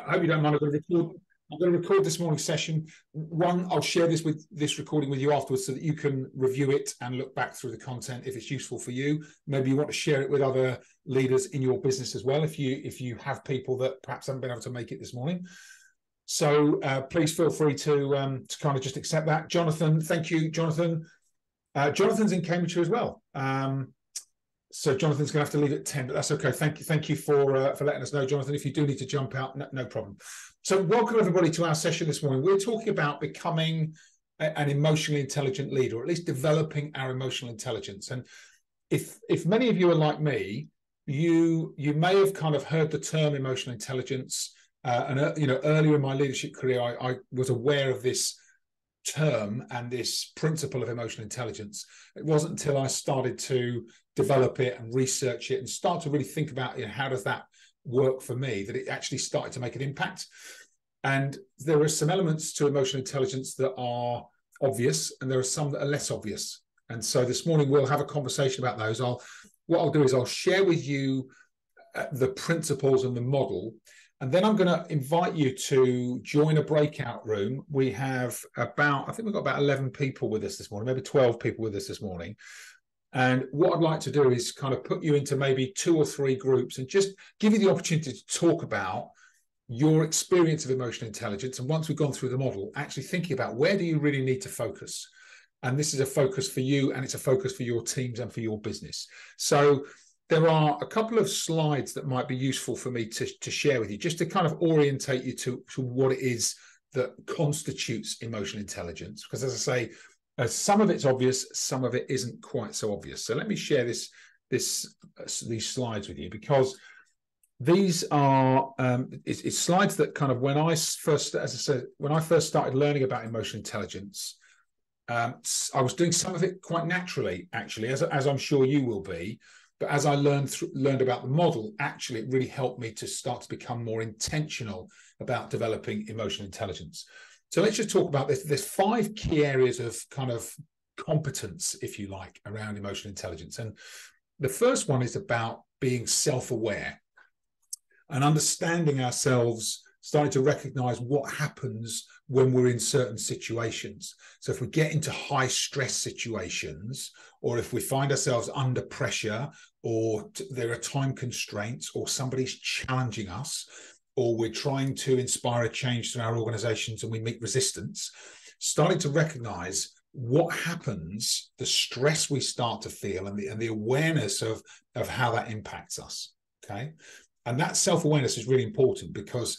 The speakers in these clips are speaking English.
I hope you don't mind. I'm going to record this morning's session. One, I'll share this recording with you afterwards so that you can review it and look back through the content if it's useful for you. Maybe you want to share it with other leaders in your business as well, if you have people that perhaps haven't been able to make it this morning. So please feel free to kind of just accept that. Jonathan, thank you, Jonathan. Jonathan's in Cambridgeshire as well. So Jonathan's going to have to leave at 10, but that's okay. Thank you for letting us know, Jonathan. If you do need to jump out, no problem. So welcome everybody to our session this morning. We're talking about becoming an emotionally intelligent leader, or at least developing our emotional intelligence. And if many of you are like me, you may have kind of heard the term emotional intelligence. And earlier in my leadership career, I was aware of this term and this principle of emotional intelligence. It wasn't until I started to develop it and research it and start to really think about how does that work for me, that it actually started to make an impact. And there are some elements to emotional intelligence that are obvious, and there are some that are less obvious. And so this morning we'll have a conversation about those. What I'll do is I'll share with you the principles and the model. And then I'm going to invite you to join a breakout room. We have I think we've got about 11 people with us this morning, maybe 12 people with us this morning. And what I'd like to do is kind of put you into maybe 2 or 3 groups and just give you the opportunity to talk about your experience of emotional intelligence. And once we've gone through the model, actually thinking about where do you really need to focus. And this is a focus for you, and it's a focus for your teams and for your business. So there are a couple of slides that might be useful for me to share with you, just to kind of orientate you to what it is that constitutes emotional intelligence. Because as I say, some of it's obvious, some of it isn't quite so obvious. So let me share these slides with you, because these are it's slides that kind of when I first started learning about emotional intelligence, I was doing some of it quite naturally, actually, as I'm sure you will be. But as I learned about the model, actually, it really helped me to start to become more intentional about developing emotional intelligence. So let's just talk about this. There's 5 key areas of kind of competence, if you like, around emotional intelligence. And the first one is about being self-aware and understanding ourselves, starting to recognize what happens when we're in certain situations. So if we get into high stress situations, or if we find ourselves under pressure, or there are time constraints, or somebody's challenging us, or we're trying to inspire a change through our organizations and we meet resistance, starting to recognize what happens, the stress we start to feel, and the awareness of how that impacts us. Okay. And that self-awareness is really important, because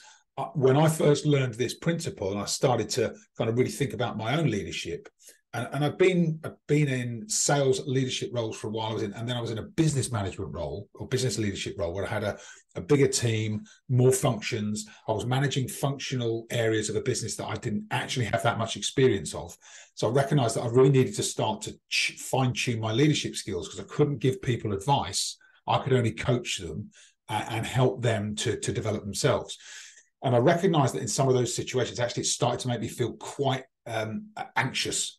when I first learned this principle and I started to kind of really think about my own leadership, and I've been in sales leadership roles for a while, and then I was in a business management role, or business leadership role, where I had a bigger team, more functions. I was managing functional areas of a business that I didn't actually have that much experience of. So I recognized that I really needed to start to fine-tune my leadership skills, because I couldn't give people advice. I could only coach them and help them to develop themselves. And I recognized that in some of those situations, actually, it started to make me feel quite anxious.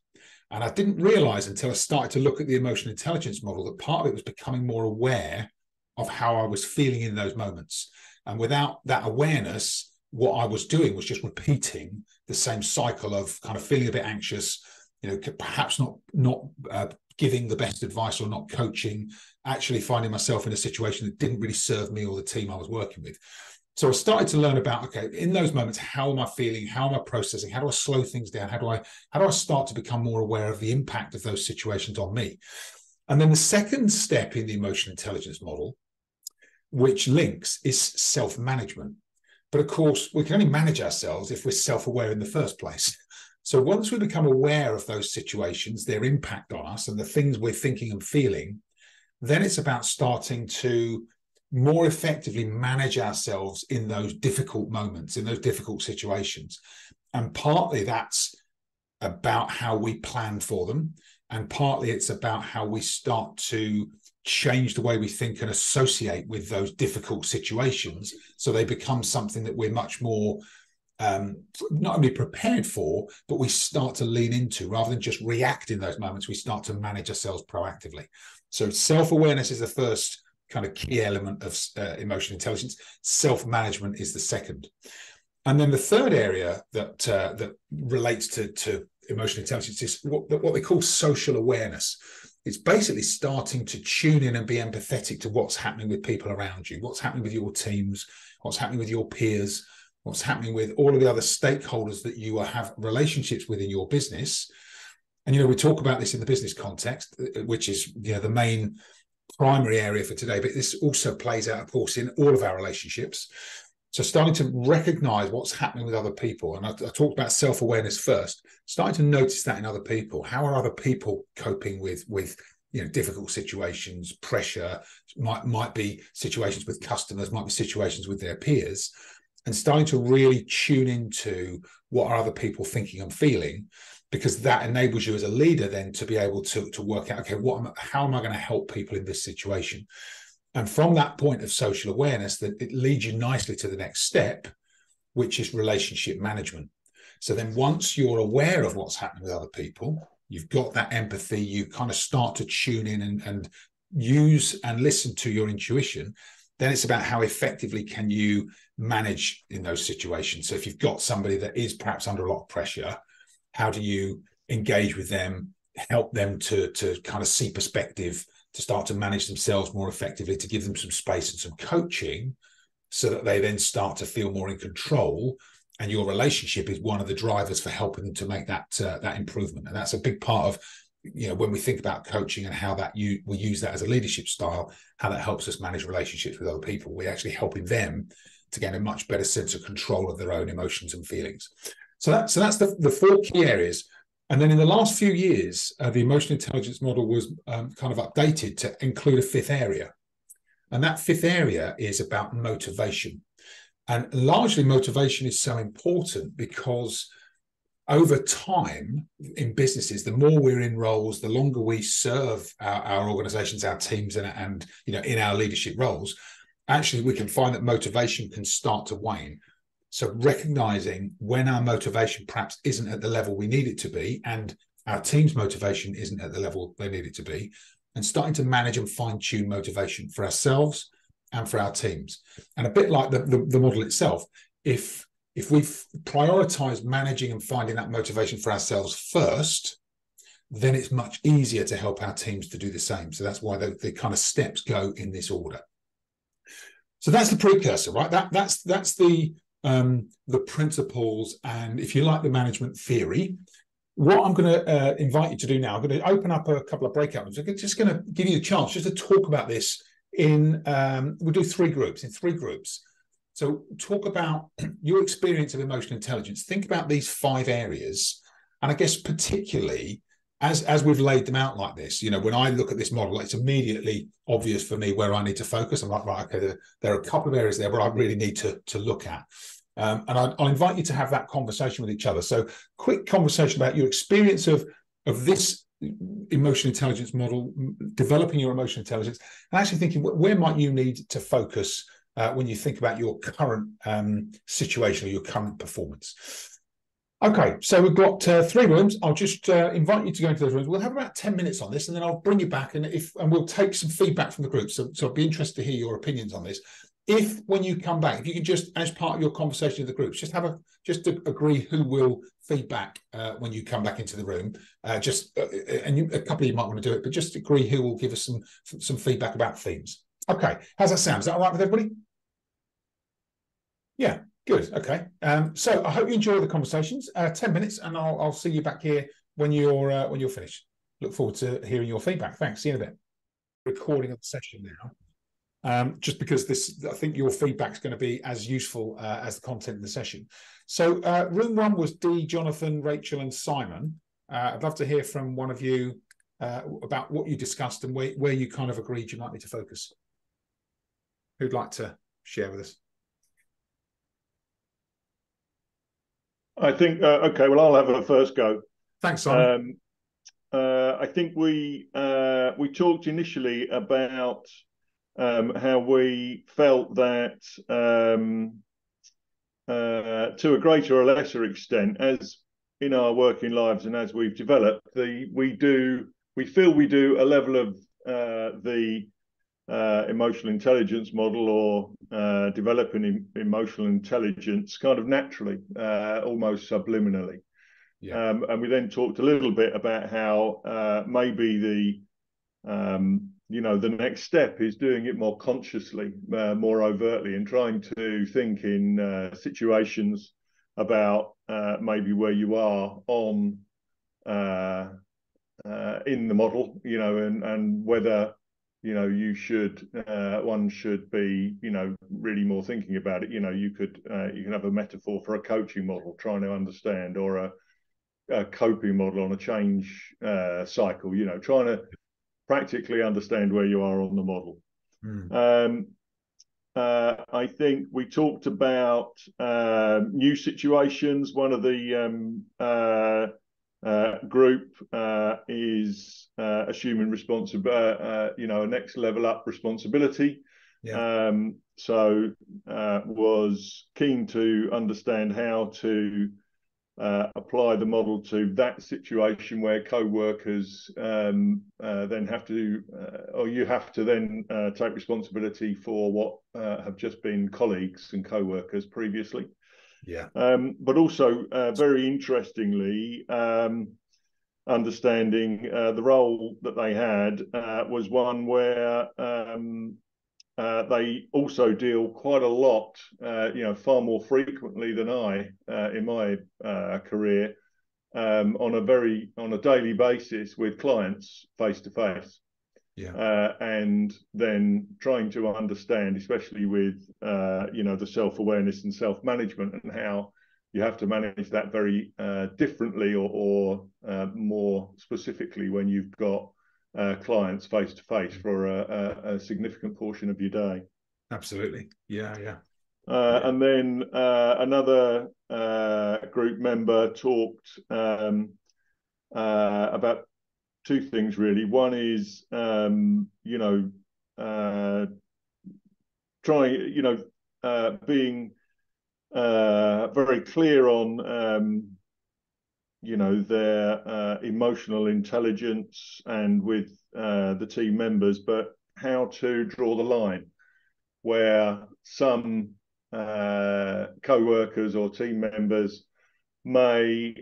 And I didn't realize until I started to look at the emotional intelligence model that part of it was becoming more aware of how I was feeling in those moments. And without that awareness, what I was doing was just repeating the same cycle of kind of feeling a bit anxious, perhaps not giving the best advice, or not coaching, actually finding myself in a situation that didn't really serve me or the team I was working with. So I started to learn about, okay, in those moments, how am I feeling? How am I processing? How do I slow things down? How do I start to become more aware of the impact of those situations on me? And then the second step in the emotional intelligence model, which links, is self-management. But of course, we can only manage ourselves if we're self-aware in the first place. So once we become aware of those situations, their impact on us, and the things we're thinking and feeling, then it's about starting to more effectively manage ourselves in those difficult moments, in those difficult situations. And partly that's about how we plan for them, and partly it's about how we start to change the way we think and associate with those difficult situations, so they become something that we're much more not only prepared for, but we start to lean into. Rather than just react in those moments, we start to manage ourselves proactively. So self-awareness is the first kind of key element of emotional intelligence. Self-management is the second. And then the third area that relates to emotional intelligence is what they call social awareness. It's basically starting to tune in and be empathetic to what's happening with people around you, what's happening with your teams, what's happening with your peers, what's happening with all of the other stakeholders that you have relationships with in your business. And, we talk about this in the business context, which is, the main primary area for today, but this also plays out, of course, in all of our relationships. So starting to recognize what's happening with other people. And I talked about self-awareness first, starting to notice that in other people. How are other people coping with difficult situations, pressure, might be situations with customers, might be situations with their peers, and starting to really tune into what are other people thinking and feeling, because that enables you as a leader then to be able to work out, okay, how am I going to help people in this situation? And from that point of social awareness, that it leads you nicely to the next step, which is relationship management. So then once you're aware of what's happening with other people, you've got that empathy, you kind of start to tune in and use and listen to your intuition. Then it's about how effectively can you manage in those situations. So if you've got somebody that is perhaps under a lot of pressure, how do you engage with them, help them to kind of see perspective, to start to manage themselves more effectively, to give them some space and some coaching so that they then start to feel more in control. And your relationship is one of the drivers for helping them to make that improvement. And that's a big part of, when we think about coaching and how we use that as a leadership style, how that helps us manage relationships with other people. We're actually helping them to gain a much better sense of control of their own emotions and feelings. So that's the four key areas. And then in the last few years, the emotional intelligence model was kind of updated to include a fifth area. And that fifth area is about motivation. And largely motivation is so important because over time in businesses, the more we're in roles, the longer we serve our organizations, our teams, and in our leadership roles, actually we can find that motivation can start to wane. So recognizing when our motivation perhaps isn't at the level we need it to be, and our team's motivation isn't at the level they need it to be, and starting to manage and fine-tune motivation for ourselves and for our teams. And a bit like the model itself, if we've prioritized managing and finding that motivation for ourselves first, then it's much easier to help our teams to do the same. So that's why the kind of steps go in this order. So that's the precursor, right? That's the principles, and if you like, the management theory. What I'm going to invite you to do now, I'm going to open up a couple of breakout rooms. I'm just going to give you a chance just to talk about this we'll do three groups. So talk about your experience of emotional intelligence. Think about these 5 areas. And I guess particularly as we've laid them out like this, when I look at this model, it's immediately obvious for me where I need to focus. I'm like, right, okay, there are a couple of areas there where I really need to look at. And I'll invite you to have that conversation with each other. So quick conversation about your experience of this emotional intelligence model, developing your emotional intelligence, and actually thinking, where might you need to focus when you think about your current situation or your current performance. Okay, so we've got 3 rooms. I'll just invite you to go into those rooms. We'll have about 10 minutes on this, and then I'll bring you back, and we'll take some feedback from the group. So I'd be interested to hear your opinions on this. If when you come back, if you can just, as part of your conversation with the groups, just to agree who will feedback when you come back into the room. A couple of you might want to do it, but just agree who will give us some feedback about themes. Okay, how's that sound? Is that all right with everybody? Yeah, good. Okay. So I hope you enjoy the conversations. 10 minutes, and I'll see you back here when you're finished. Look forward to hearing your feedback. Thanks. See you in a bit. Recording of the session now. Just because I think your feedback is going to be as useful as the content of the session. So room 1 was Dee, Jonathan, Rachel, and Simon. I'd love to hear from one of you about what you discussed and where you kind of agreed you might need to focus. Who'd like to share with us? I think, okay, well, I'll have a first go. Thanks, Simon. I think we talked initially about how we felt that to a greater or lesser extent, as in our working lives and as we've developed, we feel we do a level of the emotional intelligence model or developing emotional intelligence kind of naturally, almost subliminally. Yeah. And we then talked a little bit about how maybe the next step is doing it more consciously, more overtly, and trying to think in situations about maybe where you are on in the model, and whether you should one should be really more thinking about it. You can have a metaphor for a coaching model, trying to understand, or a coping model on a change cycle, trying to practically understand where you are on the model. I think we talked about new situations. One of the group is assuming responsibility, a next level up responsibility. Yeah. Was keen to understand how to apply the model to that situation where co-workers then have to, or you have to then take responsibility for what have just been colleagues and co-workers previously. Yeah. But also, very interestingly, understanding the role that they had was one where they also deal quite a lot, far more frequently than I in my career, on a daily basis with clients face to face. Yeah. And then trying to understand, especially with the self-awareness and self-management, and how you have to manage that very differently or more specifically when you've got clients face to face for a significant portion of your day. Absolutely. Yeah. And then another group member talked about two things really. One is being very clear on their emotional intelligence and with the team members, but how to draw the line where some co-workers or team members may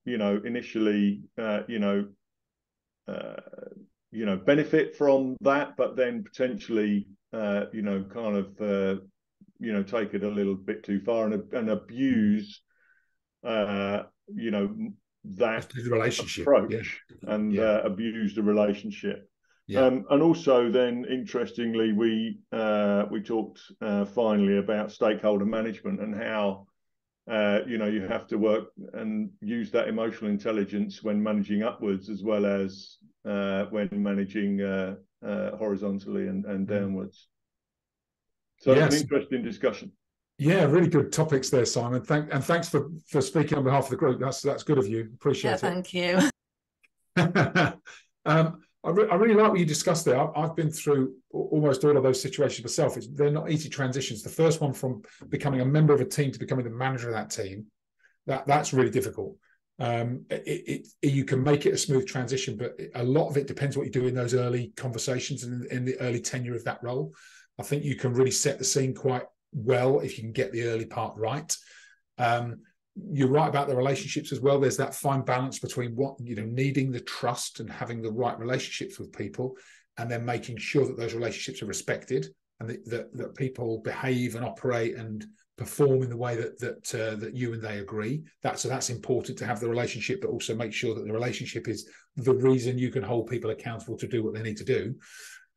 initially benefit from that, but then potentially take it a little bit too far and abuse that relationship approach. Yeah. And abuse the relationship. Yeah. And also then interestingly we talked finally about stakeholder management and how you have to work and use that emotional intelligence when managing upwards as well as when managing horizontally and downwards. So yes. An interesting discussion. Yeah, really good topics there, Simon. Thanks for speaking on behalf of the group. That's good of you. Appreciate it. Thank you. I really like what you discussed there. I've been through almost all of those situations myself. They're not easy transitions. The first one from becoming a member of a team to becoming the manager of that team, that's really difficult. You can make it a smooth transition, but a lot of it depends what you do in those early conversations and in the early tenure of that role. I think you can really set the scene quite well if you can get the early part right. You're right about the relationships as well. There's that fine balance between needing the trust and having the right relationships with people, and then making sure that those relationships are respected and that people behave and operate and perform in the way that you and they agree. That's important to have the relationship, but also make sure that the relationship is the reason you can hold people accountable to do what they need to do.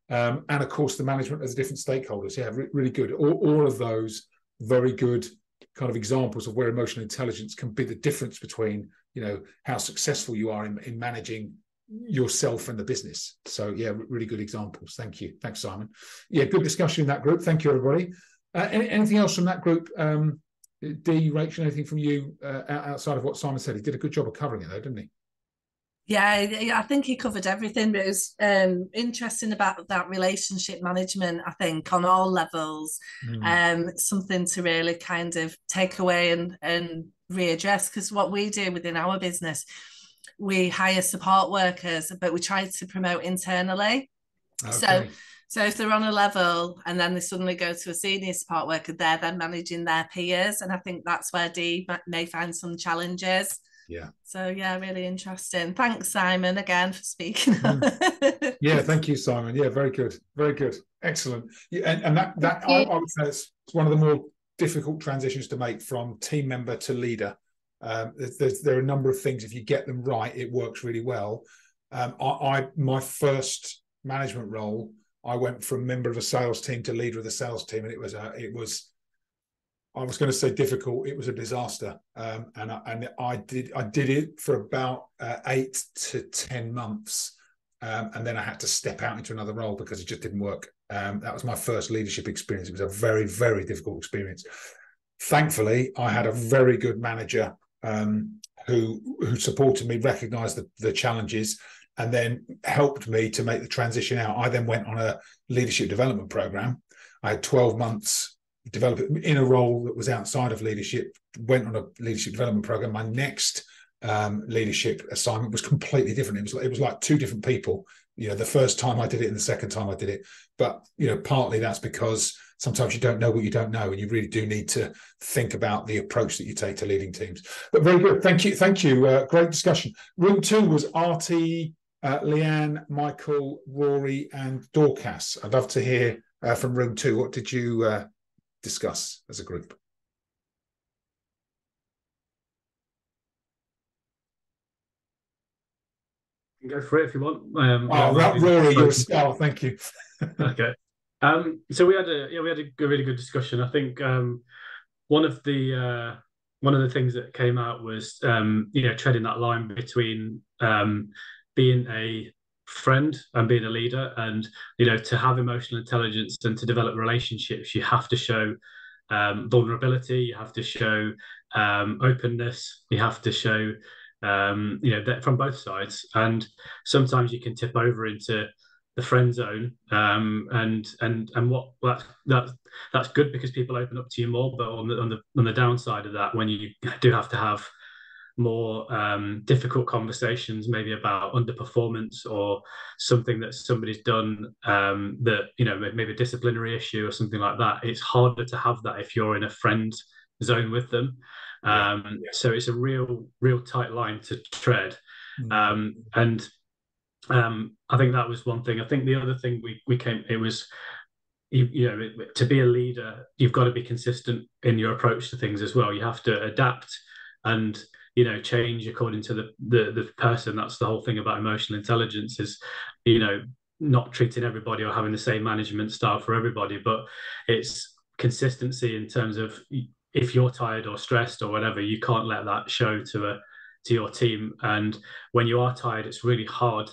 And of course, the management of the different stakeholders. Yeah, really good. All of those very good kind of examples of where emotional intelligence can be the difference between, how successful you are in managing yourself and the business. So yeah, really good examples. Thank you. Thanks, Simon. Yeah, good discussion in that group. Thank you, everybody. Anything else from that group? Dee, Rachel, anything from you outside of what Simon said? He did a good job of covering it though, didn't he? Yeah, I think he covered everything, but it was interesting about that relationship management, I think, on all levels. Something to really kind of take away and readdress, because what we do within our business, we hire support workers, but we try to promote internally. Okay. So if they're on a level and then they suddenly go to a senior support worker, they're then managing their peers. And I think that's where Dee may find some challenges. Yeah. So yeah, really interesting. Thanks, Simon, again for speaking. Yeah, thank you, Simon. Yeah, very good. Very good. Excellent. Yeah, and that I would say it's one of the more difficult transitions to make from team member to leader. There are a number of things, if you get them right, it works really well. My first management role, I went from member of a sales team to leader of the sales team, and it was I was going to say difficult. It was a disaster, and I did it for about 8 to 10 months, and then I had to step out into another role because it just didn't work. That was my first leadership experience. It was a very, very difficult experience. Thankfully, I had a very good manager who supported me, recognised the challenges, and then helped me to make the transition out. I then went on a leadership development program. I had 12 months developing in a role that was outside of leadership, went on a leadership development program. My next leadership assignment was completely different. It was like two different people. The first time I did it and the second time I did it. But, partly that's because sometimes you don't know what you don't know, and you really do need to think about the approach that you take to leading teams. But very good. Thank you. Great discussion. Room 2 was Artie, Leanne, Michael, Rory, and Dorcas. I'd love to hear from room 2. What did you discuss as a group? Go for it if you want. Rory, you're a star. Thank you. Okay. So we had a really good discussion. I think one of the things that came out was treading that line between being a friend and being a leader, and to have emotional intelligence and to develop relationships, you have to show vulnerability, you have to show openness, you have to show that from both sides, and sometimes you can tip over into the friend zone, and that's good because people open up to you more. But on the downside of that, when you do have to have more difficult conversations, maybe about underperformance or something that somebody's done, that maybe a disciplinary issue or something like that, it's harder to have that if you're in a friend zone with them. So it's a real tight line to tread. And I think that was one thing. I think the other thing it was, to be a leader, you've got to be consistent in your approach to things as well. You have to adapt and change according to the person. That's the whole thing about emotional intelligence, is not treating everybody or having the same management style for everybody, but it's consistency in terms of, if you're tired or stressed or whatever, you can't let that show to your team. And when you are tired, it's really hard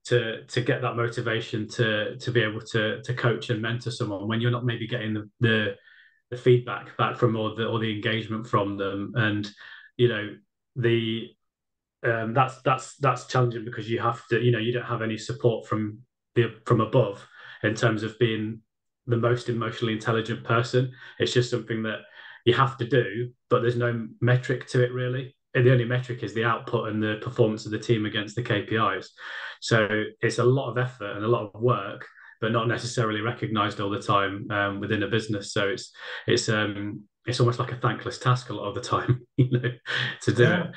to get that motivation to be able to coach and mentor someone when you're not maybe getting the feedback back from or the engagement from them. And that's challenging because you have to, you don't have any support from above in terms of being the most emotionally intelligent person. It's just something that you have to do, but there's no metric to it really. And the only metric is the output and the performance of the team against the KPIs. So it's a lot of effort and a lot of work, but not necessarily recognized all the time within a business. So it's almost like a thankless task a lot of the time, to do it.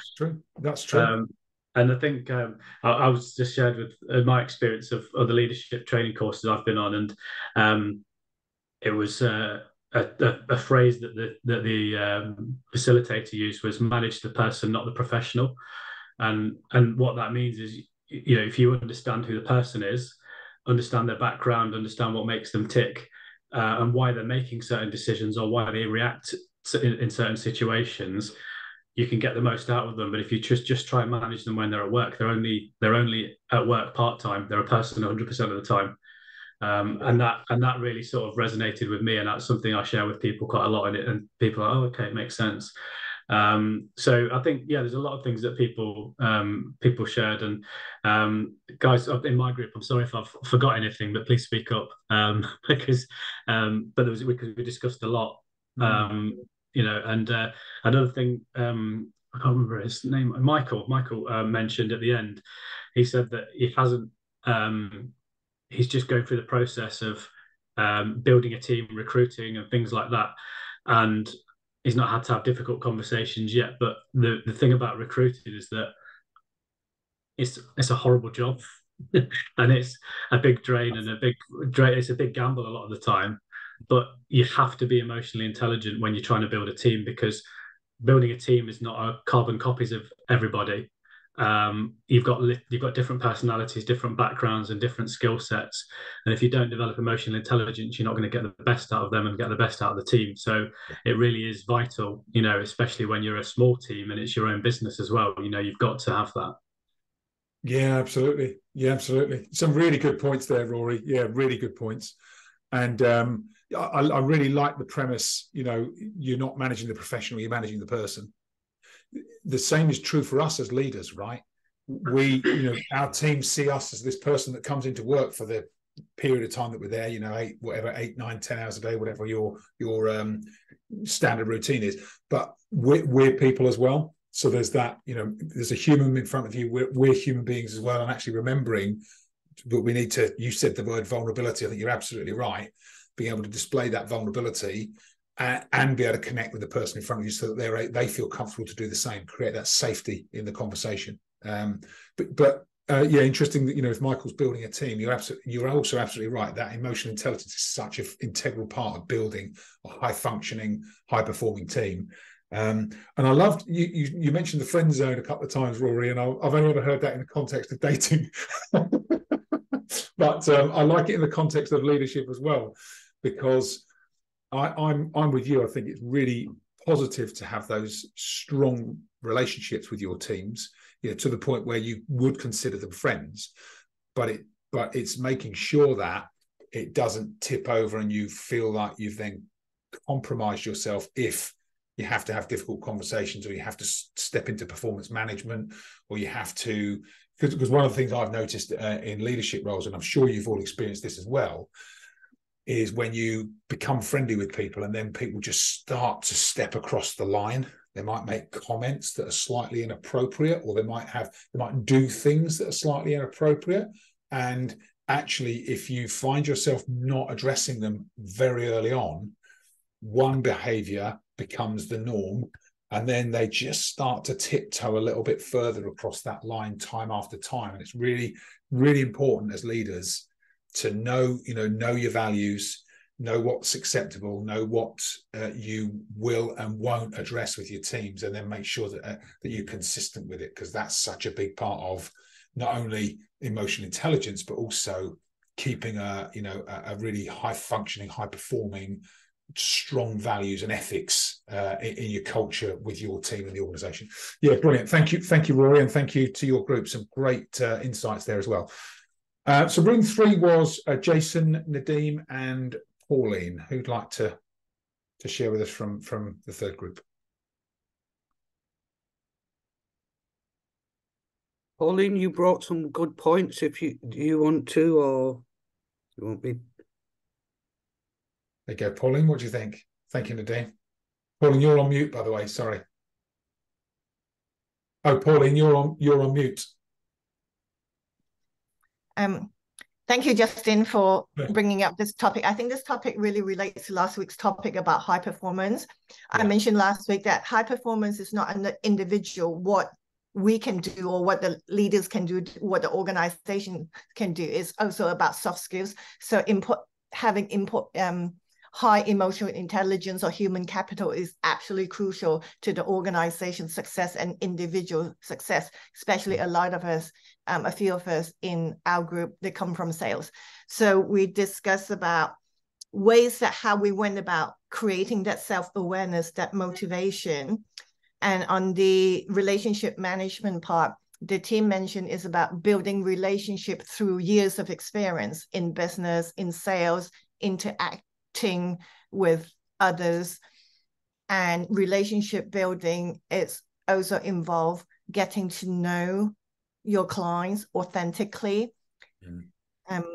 That's true. And I think I was just shared with my experience of the leadership training courses I've been on, and it was a phrase that the facilitator used was manage the person, not the professional. And what that means is, if you understand who the person is, understand their background, understand what makes them tick, and why they're making certain decisions or why they react in certain situations, you can get the most out of them. But if you just try and manage them when they're at work, they're only at work part-time. They're a person 100% of the time. And that really sort of resonated with me, and that's something I share with people quite a lot, and people are, oh, okay, it makes sense. So I think, there's a lot of things that people shared, and guys in my group, I'm sorry if I've forgot anything, but please speak up, because we discussed a lot, and another thing, I can't remember his name, Michael mentioned at the end. He said that he hasn't he's just going through the process of building a team, recruiting, and things like that. And he's not had to have difficult conversations yet. But the thing about recruiting is that it's a horrible job, and it's a big drain and a big drain. It's a big gamble a lot of the time. But you have to be emotionally intelligent when you're trying to build a team, because building a team is not a carbon copies of everybody. You've got different personalities, different backgrounds, and different skill sets. And if you don't develop emotional intelligence, you're not going to get the best out of them and get the best out of the team. So it really is vital, especially when you're a small team and it's your own business as well. You've got to have that. Yeah, absolutely. Yeah, absolutely. Some really good points there, Rory. Yeah, really good points. And I really like the premise. You're not managing the professional, you're managing the person. The same is true for us as leaders, right? Our teams see us as this person that comes into work for the period of time that we're there, 8, 9, 10 hours a day, whatever your standard routine is. But we're people as well. So there's that, there's a human in front of you. We're human beings as well. And actually remembering, but we need to, you said the word vulnerability. I think you're absolutely right. Being able to display that vulnerability and be able to connect with the person in front of you so that they feel comfortable to do the same, create that safety in the conversation. But interesting that, if Michael's building a team, you're also absolutely right. That emotional intelligence is such an integral part of building a high functioning, high performing team. And I loved you mentioned the friend zone a couple of times, Rory, and I've only ever heard that in the context of dating. But I like it in the context of leadership as well, because I'm with you. I think it's really positive to have those strong relationships with your teams, to the point where you would consider them friends, but it's making sure that it doesn't tip over and you feel like you've then compromised yourself if you have to have difficult conversations, or you have to step into performance management, or you have to, because one of the things I've noticed in leadership roles, and I'm sure you've all experienced this as well, is when you become friendly with people and then people just start to step across the line. They might make comments that are slightly inappropriate, or they might do things that are slightly inappropriate. And actually, if you find yourself not addressing them very early on, one behavior becomes the norm, and then they just start to tiptoe a little bit further across that line time after time. And it's really, really important as leaders to know your values, know what's acceptable, know what you will and won't address with your teams, and then make sure that you're consistent with it, because that's such a big part of not only emotional intelligence, but also keeping a really high functioning, high performing, strong values and ethics in your culture with your team and the organization. Yeah, brilliant. Thank you, Rory, and thank you to your group. Some great insights there as well. So room 3 was Jason, Nadeem, and Pauline. Who'd like to share with us from the third group? Pauline, you brought some good points. If you want to, or you won't be. There you go, Pauline. What do you think? Thank you, Nadeem. Pauline, you're on mute, by the way. Sorry. Oh, Pauline, you're on mute. Thank you, Justin, for bringing up this topic. I think this topic really relates to last week's topic about high performance. Yeah. I mentioned last week that high performance is not an individual, what we can do or what the leaders can do, what the organization can do. Is also about soft skills. So having high emotional intelligence or human capital is absolutely crucial to the organization's success and individual success, especially a lot of us, a few of us in our group, they come from sales. So we discussed about ways that how we went about creating that self-awareness, that motivation. And on the relationship management part, the team mentioned is about building relationship through years of experience in business, in sales, interacting with others. And relationship building is also involved getting to know your clients authentically.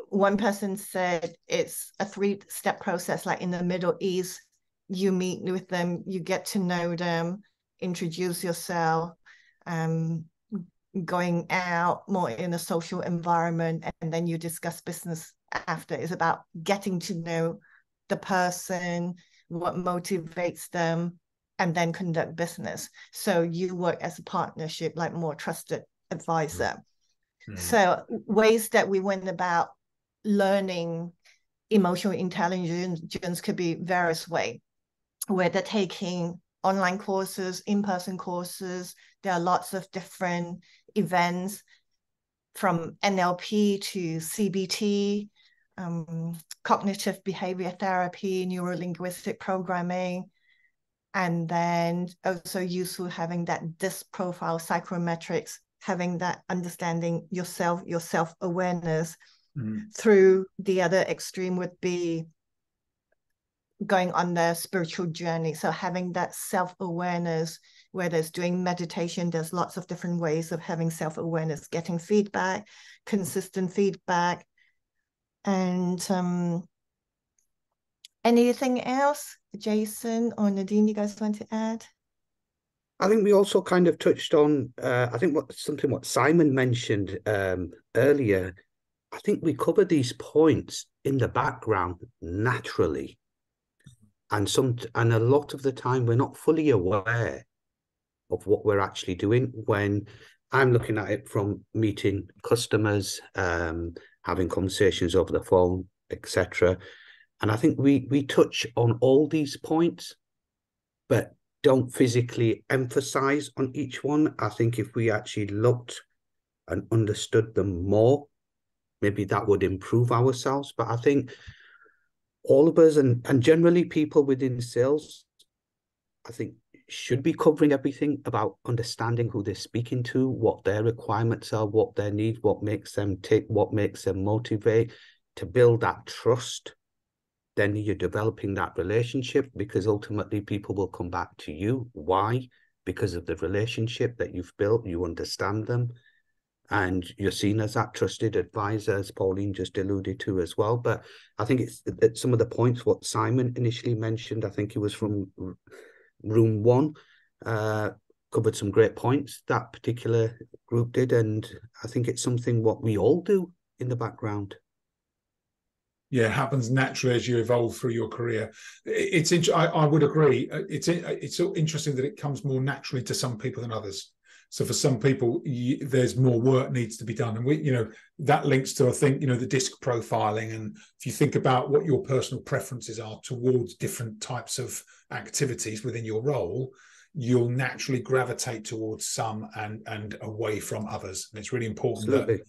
One person said it's a 3-step process, like in the Middle East, you meet with them, you get to know them, introduce yourself, going out, more in a social environment, and then you discuss business after. It's about getting to know the person, what motivates them, and then conduct business. So you work as a partnership, like more trusted advisor. Mm-hmm. So ways that we went about learning emotional intelligence could be various ways, whether taking online courses, in-person courses. There are lots of different events from NLP to CBT, cognitive behavior therapy, neuro-linguistic programming, and then also useful having that DISC profile, psychometrics, having that understanding yourself, your self-awareness. Mm-hmm. Through the other extreme would be going on the spiritual journey. So having that self-awareness, whether it's doing meditation, there's lots of different ways of having self-awareness, getting feedback, consistent feedback. And anything else, Jason or Nadine, you guys want to add? I think we also kind of touched on, I think what Simon mentioned earlier. I think we cover these points in the background naturally. And a lot of the time we're not fully aware of what we're actually doing. When I'm looking at it from meeting customers, having conversations over the phone, etc. And I think we touch on all these points, but don't physically emphasize on each one. I think if we actually looked and understood them more, maybe that would improve ourselves. But I think all of us and generally people within sales, I think, should be covering everything about understanding who they're speaking to, what their requirements are, what their needs, what makes them tick, what makes them motivate, to build that trust. Then you're developing that relationship, because ultimately people will come back to you. Why? Because of the relationship that you've built. You understand them, and you're seen as that trusted advisor, as Pauline just alluded to as well. But I think it's some of the points what Simon initially mentioned. I think it was from room one, covered some great points that particular group did, and I think it's something what we all do in the background. Yeah, it happens naturally as you evolve through your career. I would agree. It's so interesting that it comes more naturally to some people than others. So for some people, there's more work needs to be done, and that links to, I think, the DISC profiling. And if you think about what your personal preferences are towards different types of activities within your role, you'll naturally gravitate towards some and away from others. And it's really important that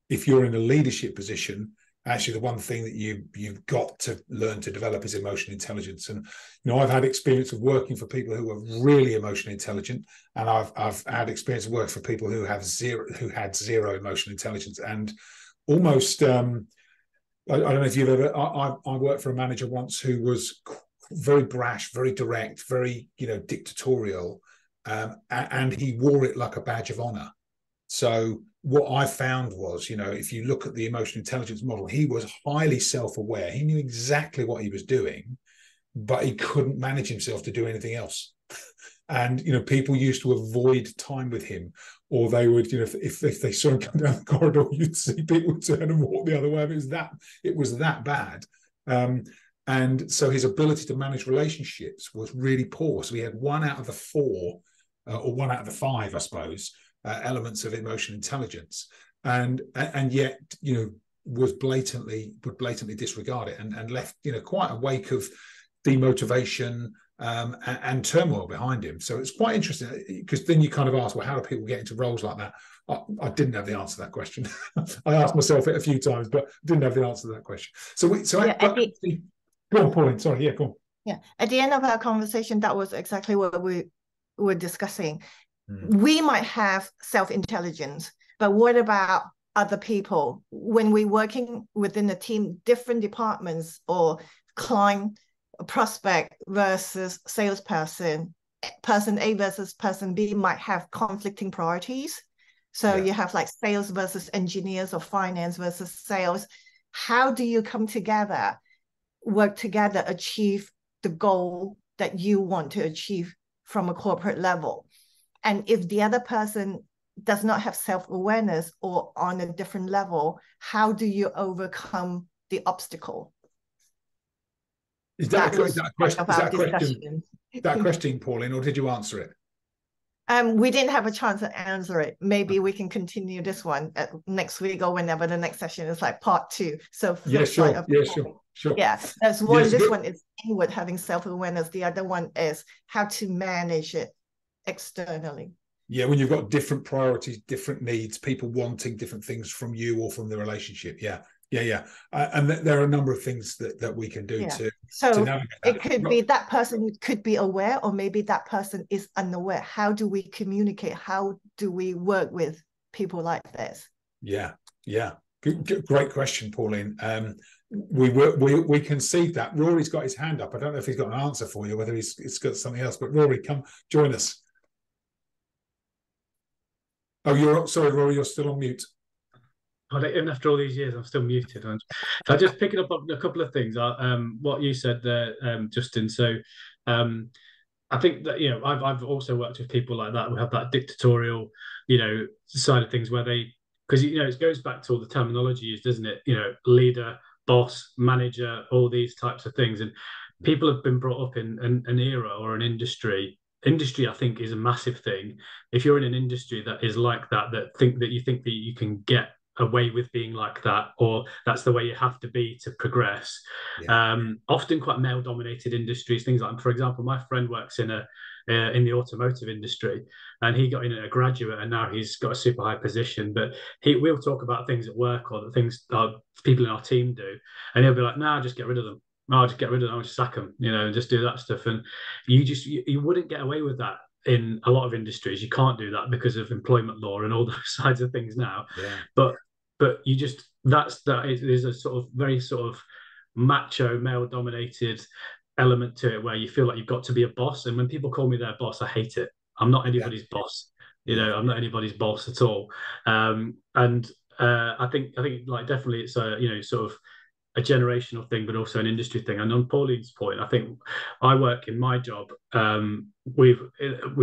if you're in a leadership position, actually the one thing that you've got to learn to develop is emotional intelligence. And I've had experience of working for people who are really emotionally intelligent, and I've had experience of working for people who had zero emotional intelligence. And almost I don't know if you've ever, I worked for a manager once who was very brash, very direct, very dictatorial, and he wore it like a badge of honor. So what I found was, if you look at the emotional intelligence model, he was highly self-aware. He knew exactly what he was doing, but he couldn't manage himself to do anything else. And, people used to avoid time with him, or they would, if they saw him come down the corridor, you'd see people turn and walk the other way. It was that bad. And so his ability to manage relationships was really poor. So he had 1 out of the 4, or 1 out of the 5, I suppose, elements of emotional intelligence, and yet would blatantly disregard it, and left quite a wake of demotivation and turmoil behind him. So it's quite interesting, because then you kind of ask, well, how do people get into roles like that? I didn't have the answer to that question. I asked myself it a few times, but didn't have the answer to that question. Go on, Pauline. Sorry, yeah, go on. Yeah, at the end of our conversation, that was exactly what we were discussing. We might have self-intelligence, but what about other people? When we're working within a team, different departments, or client, prospect versus salesperson, person A versus person B might have conflicting priorities. So you have like sales versus engineers, or finance versus sales. How do you come together, work together, achieve the goal that you want to achieve from a corporate level? And if the other person does not have self-awareness or on a different level, how do you overcome the obstacle? Is that a question, Pauline, or did you answer it? We didn't have a chance to answer it. Maybe we can continue this one next week or whenever the next session is, like part 2. So sure. Yeah, that's one. Yes, this one is inward, having self-awareness. The other one is how to manage it externally. Yeah, when you've got different priorities, different needs, people wanting different things from you or from the relationship. Yeah. And there are a number of things that we can do to navigate that. It could be that person could be aware, or maybe that person is unaware. How do we communicate? How do we work with people like this? Yeah. Great question, Pauline. We concede that. Rory's got his hand up. I don't know if he's got an answer for you, whether he's got something else, but Rory, come join us. Oh, sorry, Rory, you're still on mute. Even after all these years, I'm still muted. So just picking up on a couple of things. What you said there, Justin. So I think that, I've also worked with people like that who have that dictatorial, side of things where because it goes back to all the terminology used, doesn't it? Leader, boss, manager, all these types of things. And people have been brought up in an era or an industry. Industry, I think, is a massive thing. If you're in an industry that is like that you think that you can get away with being like that, or that's the way you have to be to progress. Often quite male-dominated industries, things like, for example, my friend works in the automotive industry, and he got in as a graduate, and now he's got a super high position. But we'll talk about things at work or the things people in our team do, and he'll be like, "Nah, just get rid of them. I'll just get rid of them. I'll just sack them, and just do that stuff." And you wouldn't get away with that in a lot of industries. You can't do that because of employment law and all those sides of things now. But you just there's a sort of very sort of macho male dominated element to it where you feel like you've got to be a boss. And when people call me their boss, I hate it. I'm not anybody's boss. I'm not anybody's boss at all. I think like definitely it's a sort of a generational thing, but also an industry thing. And on Pauline's point, I think I work in my job. We've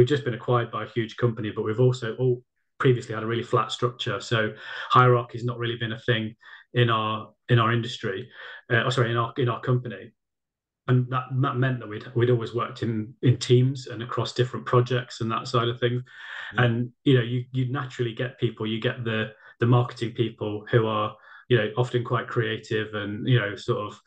just been acquired by a huge company, but we've also all previously had a really flat structure. So hierarchy has not really been a thing in our industry. In our company. And that meant that we'd always worked in teams and across different projects and that side of things. And you naturally get people. You get the marketing people who are often quite creative and sort of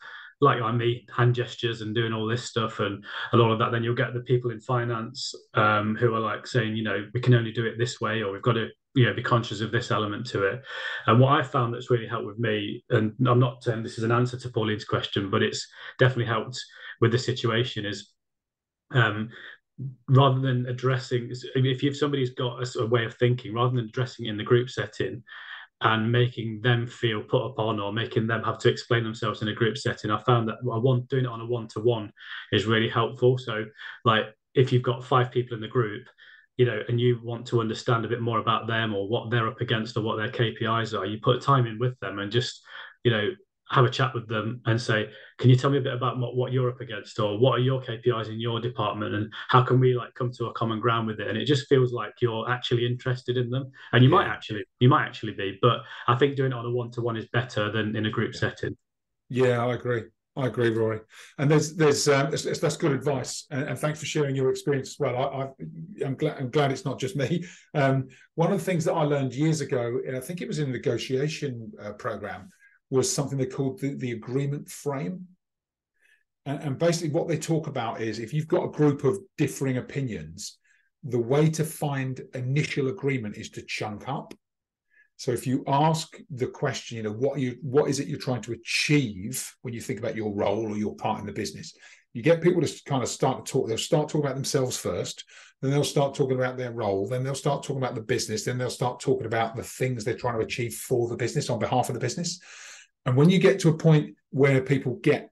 like me, hand gestures and doing all this stuff and all of that. Then you'll get the people in finance who are like saying, we can only do it this way, or we've got to be conscious of this element to it. And what I found that's really helped with me, and I'm not saying this is an answer to Pauline's question, but it's definitely helped with the situation, is rather than addressing, if somebody's got a way of thinking, rather than addressing it in the group setting and making them feel put upon or making them have to explain themselves in a group setting, I found that doing it on a one-to-one is really helpful. So like if you've got 5 people in the group, and you want to understand a bit more about them or what they're up against or what their KPIs are, you put time in with them and just, have a chat with them and say, can you tell me a bit about what you're up against, or what are your KPIs in your department, and how can we come to a common ground with it? And it just feels like you're actually interested in them, and you might actually be, but I think doing it on a one-to-one is better than in a group setting. Yeah, I agree, Rory. And there's that's good advice, and thanks for sharing your experience as well. I'm glad it's not just me. One of the things that I learned years ago, and I think it was in a negotiation program, was something they called the agreement frame. And basically what they talk about is, if you've got a group of differing opinions, the way to find initial agreement is to chunk up. So if you ask the question, what is it you're trying to achieve when you think about your role or your part in the business? You get people to kind of start to talk. They'll start talking about themselves first, then they'll start talking about their role, then they'll start talking about the business, then they'll start talking about the things they're trying to achieve for the business, on behalf of the business. And when you get to a point where people get,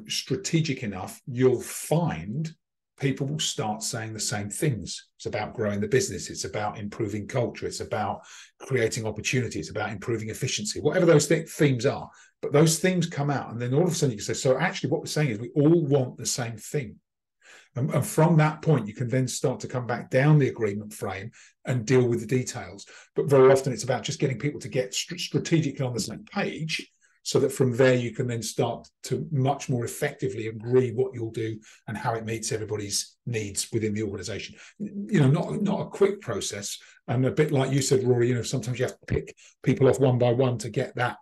strategic enough, you'll find people will start saying the same things. It's about growing the business. It's about improving culture. It's about creating opportunity. It's about improving efficiency, whatever those themes are. But those themes come out, and then all of a sudden you can say, so actually what we're saying is we all want the same thing. And from that point, you can then start to come back down the agreement frame and deal with the details. But very often it's about just getting people to get strategically on the same page, so that from there you can then start to much more effectively agree what you'll do and how it meets everybody's needs within the organization. Not a quick process, and a bit like you said, Rory, sometimes you have to pick people off one by one to get that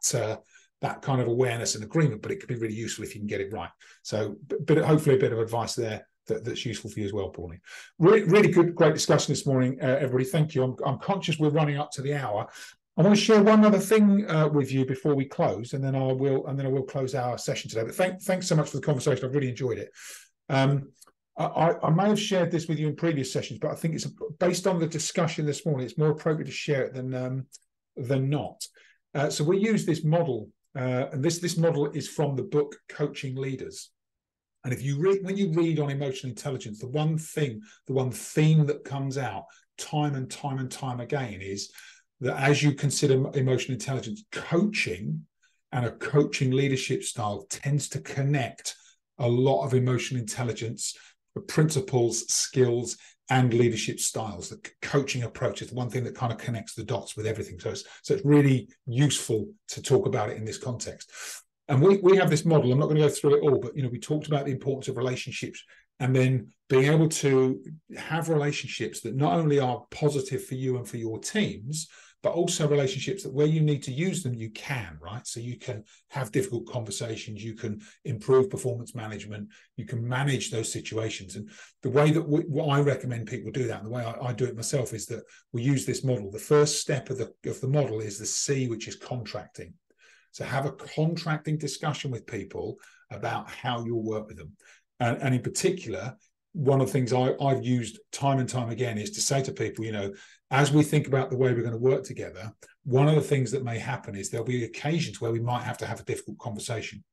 kind of awareness and agreement, but it could be really useful if you can get it right. So, but hopefully a bit of advice there that's useful for you as well, Pauline. Really good, great discussion this morning, everybody. Thank you. I'm conscious we're running up to the hour. I want to share one other thing with you before we close, and then I will close our session today. But thanks so much for the conversation. I've really enjoyed it. I may have shared this with you in previous sessions, but I think it's based on the discussion this morning. It's more appropriate to share it than not. So we use this model, and this model is from the book Coaching Leaders. And when you read on emotional intelligence, the one theme that comes out time and time again is that as you consider emotional intelligence, coaching and a coaching leadership style tends to connect a lot of emotional intelligence principles, skills, and leadership styles. The coaching approach is the one thing that kind of connects the dots with everything. So it's really useful to talk about it in this context. And we have this model. I'm not going to go through it all, but we talked about the importance of relationships, and then being able to have relationships that not only are positive for you and for your teams, but also relationships that where you need to use them, you can, right? So you can have difficult conversations, you can improve performance management, you can manage those situations. And the way that what I recommend people do that, and the way I do it myself, is that we use this model. The first step of the model is the C, which is contracting. So have a contracting discussion with people about how you'll work with them. And in particular, one of the things I've used time and time again is to say to people, as we think about the way we're going to work together, one of the things that may happen is there'll be occasions where we might have to have a difficult conversation.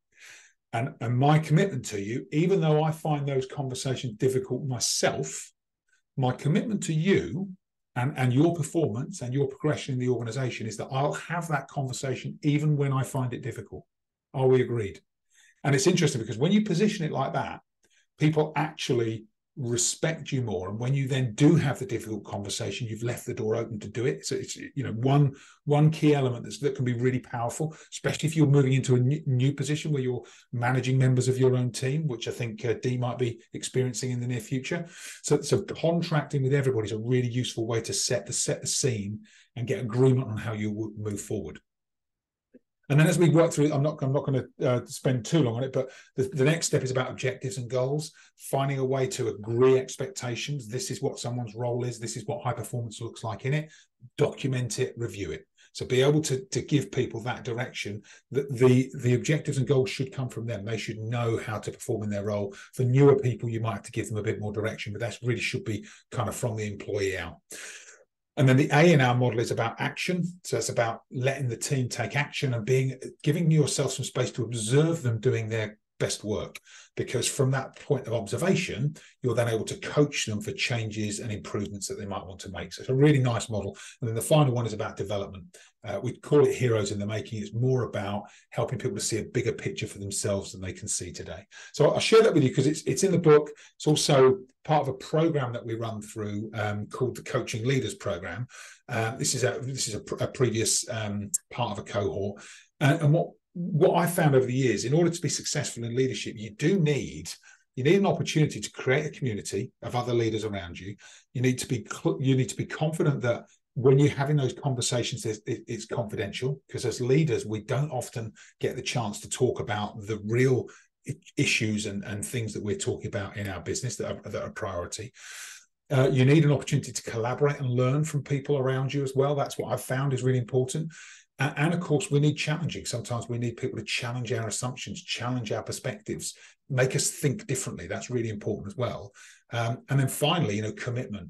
And my commitment to you, even though I find those conversations difficult myself, my commitment to you and your performance and your progression in the organization is that I'll have that conversation even when I find it difficult. Are we agreed? And it's interesting because when you position it like that, people actually respect you more. And when you then do have the difficult conversation, you've left the door open to do it. So it's one key element that can be really powerful, especially if you're moving into a new position where you're managing members of your own team, which I think Dee might be experiencing in the near future. So contracting with everybody is a really useful way to set the scene and get agreement on how you move forward. And then as we work through it, I'm not going to spend too long on it, but the next step is about objectives and goals, finding a way to agree expectations. This is what someone's role is. This is what high performance looks like in it. Document it, review it. So be able to give people that direction, that the objectives and goals should come from them. They should know how to perform in their role. For newer people, you might have to give them a bit more direction, but that really should be kind of from the employee out. And then the A in our model is about action. So it's about letting the team take action and giving yourself some space to observe them doing their best work. Because from that point of observation, you're then able to coach them for changes and improvements that they might want to make. So it's a really nice model. And then the final one is about development. We call it Heroes in the Making. It's more about helping people to see a bigger picture for themselves than they can see today. So I'll share that with you because it's in the book. It's also part of a program that we run through called the Coaching Leaders Program. This is a previous part of a cohort. And what I found over the years, in order to be successful in leadership, you need an opportunity to create a community of other leaders around you. You need to be confident that when you're having those conversations, it's confidential, because as leaders, we don't often get the chance to talk about the real issues and things that we're talking about in our business that are a priority. You need an opportunity to collaborate and learn from people around you as well. That's what I've found is really important. And of course, we need challenging. Sometimes we need people to challenge our assumptions, challenge our perspectives, make us think differently. That's really important as well. And then finally, commitment.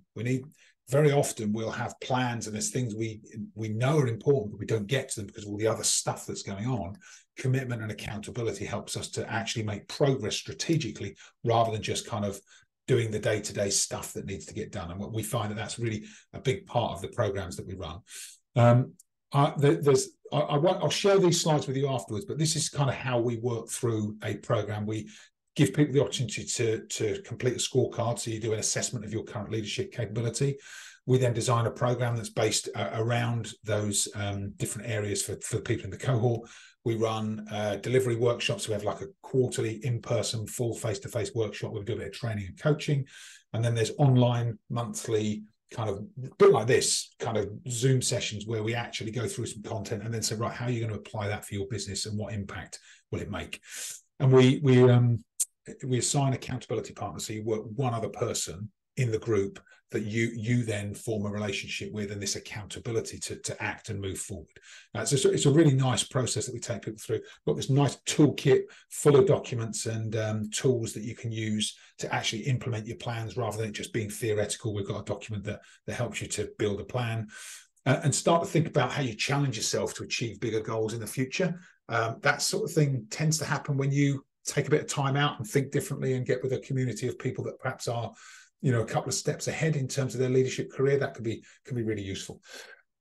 Very often we'll have plans and there's things we know are important, but we don't get to them because of all the other stuff that's going on. Commitment and accountability helps us to actually make progress strategically rather than just kind of doing the day-to-day stuff that needs to get done. And what we find that's really a big part of the programs that we run. I'll share these slides with you afterwards, but this is kind of how we work through a program. We give people the opportunity to complete a scorecard. So you do an assessment of your current leadership capability. We then design a program that's based around those different areas for people in the cohort. We run delivery workshops. We have like a quarterly in-person full face-to-face workshop. We do a bit of training and coaching. And then there's online monthly kind of a bit like this kind of Zoom sessions where we actually go through some content and then say, right, how are you going to apply that for your business and what impact will it make? And we assign accountability partners. So you work one other person in the group that you then form a relationship with, and this accountability to act and move forward. So it's a really nice process that we take people through. We've got this nice toolkit full of documents and tools that you can use to actually implement your plans rather than it just being theoretical. We've got a document that helps you to build a plan and start to think about how you challenge yourself to achieve bigger goals in the future. That sort of thing tends to happen when you take a bit of time out and think differently and get with a community of people that perhaps are, you know, a couple of steps ahead in terms of their leadership career. That can be really useful.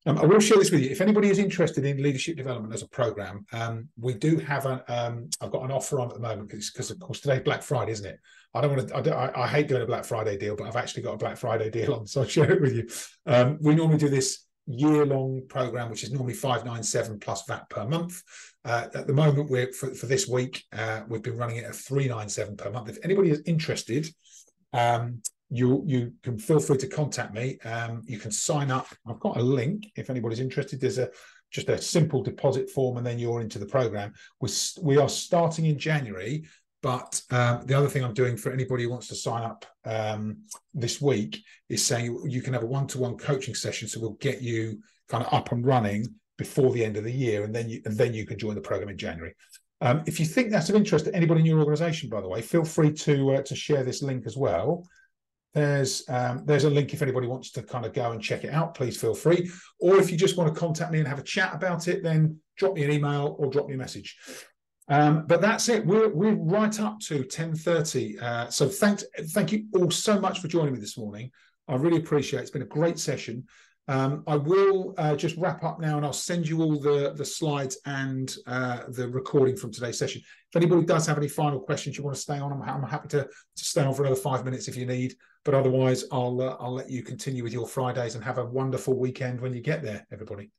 I will share this with you. If anybody is interested in leadership development as a program, we do have I've got an offer on at the moment because of course today's Black Friday, isn't it? I hate doing a Black Friday deal, but I've actually got a Black Friday deal on, so I'll share it with you. We normally do this year-long program, which is normally $597 plus VAT per month. At the moment, for this week, we've been running it at $397 per month. If anybody is interested, you can feel free to contact me. You can sign up. I've got a link if anybody's interested. There's just a simple deposit form, and then you're into the program. We are starting in January, but the other thing I'm doing for anybody who wants to sign up this week is saying you can have a one-to-one coaching session. So we'll get you kind of up and running before the end of the year, and then you can join the program in January. If you think that's of interest to anybody in your organisation, by the way, feel free to share this link as well. There's a link if anybody wants to kind of go and check it out. Please feel free. Or if you just want to contact me and have a chat about it, then drop me an email or drop me a message. But that's it. We're right up to 10:30. So thank you all so much for joining me this morning. I really appreciate it. It's been a great session. I will just wrap up now, and I'll send you all the slides and the recording from today's session. If anybody does have any final questions you want to stay on, I'm happy to stay on for another 5 minutes if you need. But otherwise, I'll let you continue with your Fridays and have a wonderful weekend when you get there, everybody.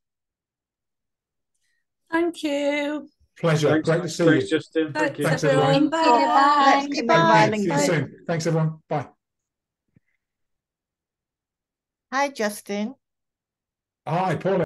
Thank you. Pleasure. Thanks, Great to see thanks, you. Justin. Thank you. Thanks, everyone. everyone. Bye. Let's keep Bye. inviting See you them. soon. Thanks, everyone. Bye. Hi, Justin. Hi, Paula.